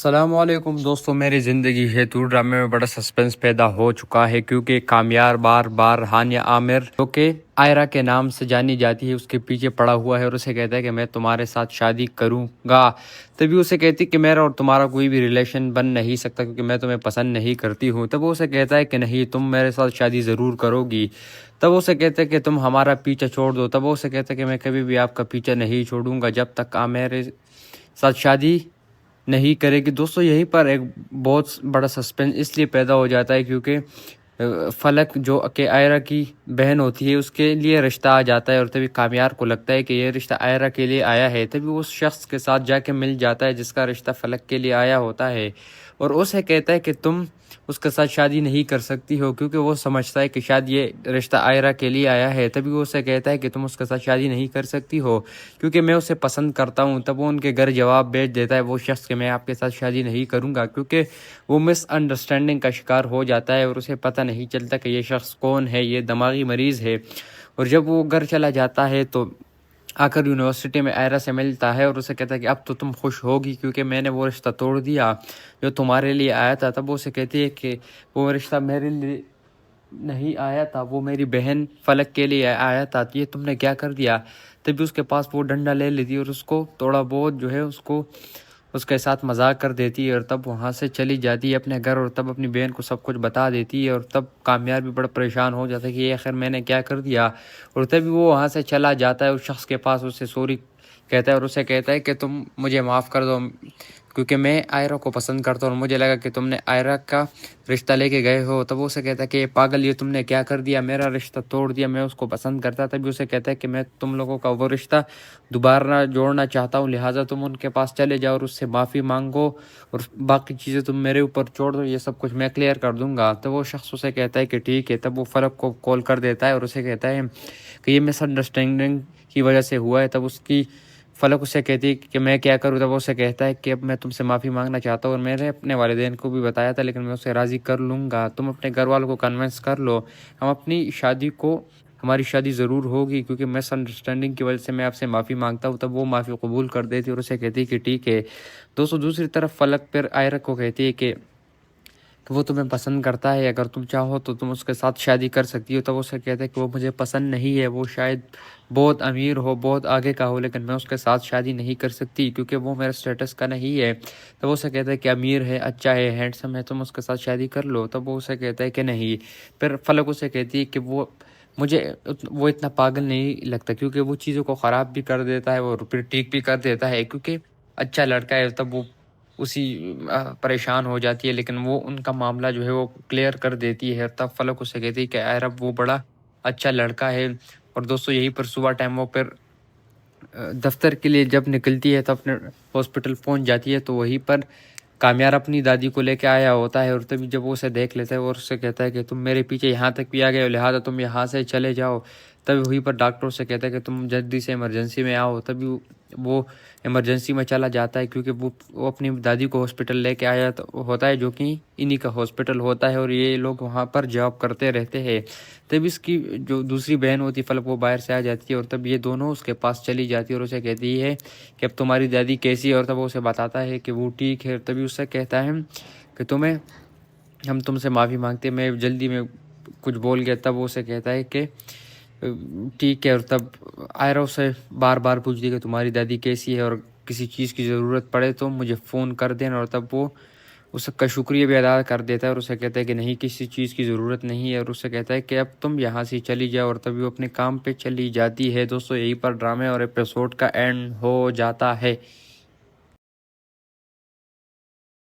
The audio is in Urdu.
السلام علیکم دوستوں، میری زندگی ہے تو ڈرامے میں بڑا سسپنس پیدا ہو چکا ہے کیونکہ کامیاب بار ہانیہ عامر جو کہ آئرہ کے نام سے جانی جاتی ہے اس کے پیچھے پڑا ہوا ہے اور اسے کہتا ہے کہ میں تمہارے ساتھ شادی کروں گا۔ تبھی اسے کہتی کہ میرا اور تمہارا کوئی بھی ریلیشن بن نہیں سکتا کیونکہ میں تمہیں پسند نہیں کرتی ہوں۔ تب وہ اسے کہتا ہے کہ نہیں، تم میرے ساتھ شادی ضرور کرو گی۔ تب اسے کہتے ہیں کہ تم ہمارا پیچھا چھوڑ دو۔ تب وہ اسے کہتا ہے کہ میں کبھی بھی آپ کا پیچھا نہیں چھوڑوں گا جب تک آپ میرے ساتھ شادی نہیں کرے گی۔ دوستوں یہیں پر ایک بہت بڑا سسپینس اس لیے پیدا ہو جاتا ہے کیونکہ فلک جو کہ آئرہ کی بہن ہوتی ہے اس کے لیے رشتہ آ جاتا ہے اور تبھی کامیار کو لگتا ہے کہ یہ رشتہ آئرہ کے لیے آیا ہے۔ تبھی وہ اس شخص کے ساتھ جا کے مل جاتا ہے جس کا رشتہ فلک کے لیے آیا ہوتا ہے اور اسے کہتا ہے کہ تم اس کے ساتھ شادی نہیں کر سکتی ہو کیونکہ وہ سمجھتا ہے کہ شاید یہ رشتہ آئرہ کے لیے آیا ہے۔ تبھی وہ اسے کہتا ہے کہ تم اس کے ساتھ شادی نہیں کر سکتی ہو کیونکہ میں اسے پسند کرتا ہوں۔ تب وہ ان کے گھر جواب بھیج دیتا ہے وہ شخص کہ میں آپ کے ساتھ شادی نہیں کروں گا کیونکہ وہ مس انڈرسٹینڈنگ کا شکار ہو جاتا ہے اور اسے پتہ نہیں چلتا کہ یہ شخص کون ہے، یہ دماغی مریض ہے۔ اور جب وہ گھر چلا جاتا ہے تو آ کر یونیورسٹی میں آئرہ سے ملتا ہے اور اسے کہتا ہے کہ اب تو تم خوش ہوگی کیونکہ میں نے وہ رشتہ توڑ دیا جو تمہارے لیے آیا تھا۔ تب وہ اسے کہتی ہے کہ وہ رشتہ میرے لیے نہیں آیا تھا، وہ میری بہن فلک کے لیے آیا تھا، یہ تم نے کیا کر دیا۔ تبھی اس کے پاس وہ ڈنڈا لے لیتی اور اس کو تھوڑا بہت جو ہے اس کے ساتھ مذاق کر دیتی ہے اور تب وہاں سے چلی جاتی ہے اپنے گھر اور تب اپنی بہن کو سب کچھ بتا دیتی ہے اور تب کامیاب بھی بڑا پریشان ہو جاتا ہے کہ یہ آخر میں نے کیا کر دیا۔ اور تبھی وہ وہاں سے چلا جاتا ہے اس شخص کے پاس، اسے سوری کہتا ہے اور اسے کہتا ہے کہ تم مجھے معاف کر دو کیونکہ میں آئرہ کو پسند کرتا ہوں اور مجھے لگا کہ تم نے آئرہ کا رشتہ لے کے گئے ہو۔ تب وہ اسے کہتا ہے کہ یہ پاگل، یہ تم نے کیا کر دیا، میرا رشتہ توڑ دیا، میں اس کو پسند کرتا۔ تبھی اسے کہتا ہے کہ میں تم لوگوں کا وہ رشتہ دوبارہ جوڑنا چاہتا ہوں، لہٰذا تم ان کے پاس چلے جاؤ اور اس سے معافی مانگو اور باقی چیزیں تم میرے اوپر چھوڑ دو، یہ سب کچھ میں کلیئر کر دوں گا۔ تو وہ شخص اسے کہتا ہے کہ ٹھیک ہے۔ تب وہ فلک کو کال کر دیتا ہے اور اسے کہتا ہے کہ یہ مس انڈرسٹینڈنگ کی وجہ سے ہوا ہے۔ تب اس کی فلک اسے کہتی ہے کہ میں کیا کروں۔ تب وہ اسے کہتا ہے کہ اب میں تم سے معافی مانگنا چاہتا ہوں اور میں نے اپنے والدین کو بھی بتایا تھا لیکن میں اسے راضی کر لوں گا، تم اپنے گھر والوں کو کنونس کر لو، ہماری شادی ضرور ہوگی کیونکہ مس انڈرسٹینڈنگ کی وجہ سے میں آپ سے معافی مانگتا ہوں۔ تب وہ معافی قبول کر دیتی اور اسے کہتی کہ ٹھیک ہے۔ دوستوں دوسری طرف فلک پھر آئرہ کو کہتی ہے کہ وہ تمہیں پسند کرتا ہے، اگر تم چاہو تو تم اس کے ساتھ شادی کر سکتی ہو۔ تب وہ اسے کہتا ہے کہ وہ مجھے پسند نہیں ہے، وہ شاید بہت امیر ہو، بہت آگے کا ہو، لیکن میں اس کے ساتھ شادی نہیں کر سکتی کیونکہ وہ میرے سٹیٹس کا نہیں ہے۔ تب وہ اسے کہتا ہے کہ امیر ہے، اچھا ہے، ہینڈسم ہے، تم اس کے ساتھ شادی کر لو۔ تب وہ اسے کہتا ہے کہ نہیں۔ پھر فلک اسے کہتی ہے کہ وہ اتنا پاگل نہیں لگتا کیونکہ وہ چیزوں کو خراب بھی کر دیتا ہے اور پھر ٹھیک بھی کر دیتا ہے کیونکہ اچھا لڑکا ہے۔ تب وہ اسی پریشان ہو جاتی ہے لیکن وہ ان کا معاملہ جو ہے وہ کلیئر کر دیتی ہے۔ تب فلک اسے کہتی ہے کہ عرب وہ بڑا اچھا لڑکا ہے۔ اور دوستوں یہی پر صبح ٹائم وہ پھر دفتر کے لیے جب نکلتی ہے تو اپنے ہاسپٹل پہنچ جاتی ہے تو وہیں پر کامیار اپنی دادی کو لے کے آیا ہوتا ہے اور تبھی جب وہ اسے دیکھ لیتا ہے اور اسے کہتا ہے کہ تم میرے پیچھے یہاں تک بھی آ گئے ہو، لہٰذا تم یہاں سے چلے جاؤ۔ تبھی وہیں پر ڈاکٹر سے کہتا ہے کہ تم جلدی سے ایمرجنسی میں آؤ۔ تبھی وہ ایمرجنسی میں چلا جاتا ہے کیونکہ وہ اپنی دادی کو ہاسپٹل لے کے آیا ہوتا ہے جو کہ انہی کا ہاسپٹل ہوتا ہے اور یہ لوگ وہاں پر جاب کرتے رہتے ہیں۔ تب اس کی جو دوسری بہن ہوتی ہے فلک، وہ باہر سے آ جاتی ہے اور تب یہ دونوں اس کے پاس چلی جاتی ہے اور اسے کہتی ہے کہ اب تمہاری دادی کیسی ہے، اور تب وہ اسے بتاتا ہے کہ وہ ٹھیک ہے۔ تبھی اسے کہتا ہے کہ ہم تم سے معافی مانگتے ہیں، میں جلدی میں کچھ بول گیا۔ تب وہ اسے کہتا ہے کہ ٹھیک ہے۔ اور تب آئرہ اسے بار بار پوچھتی ہے کہ تمہاری دادی کیسی ہے اور کسی چیز کی ضرورت پڑے تو مجھے فون کر دینا، اور تب وہ اس کا شکریہ بھی ادا کر دیتا ہے اور اسے کہتا ہے کہ نہیں، کسی چیز کی ضرورت نہیں ہے، اور اسے کہتا ہے کہ اب تم یہاں سے چلی جاؤ، اور تبھی وہ اپنے کام پہ چلی جاتی ہے۔ دوستوں یہی پر ڈرامے اور ایپیسوڈ کا اینڈ ہو جاتا ہے۔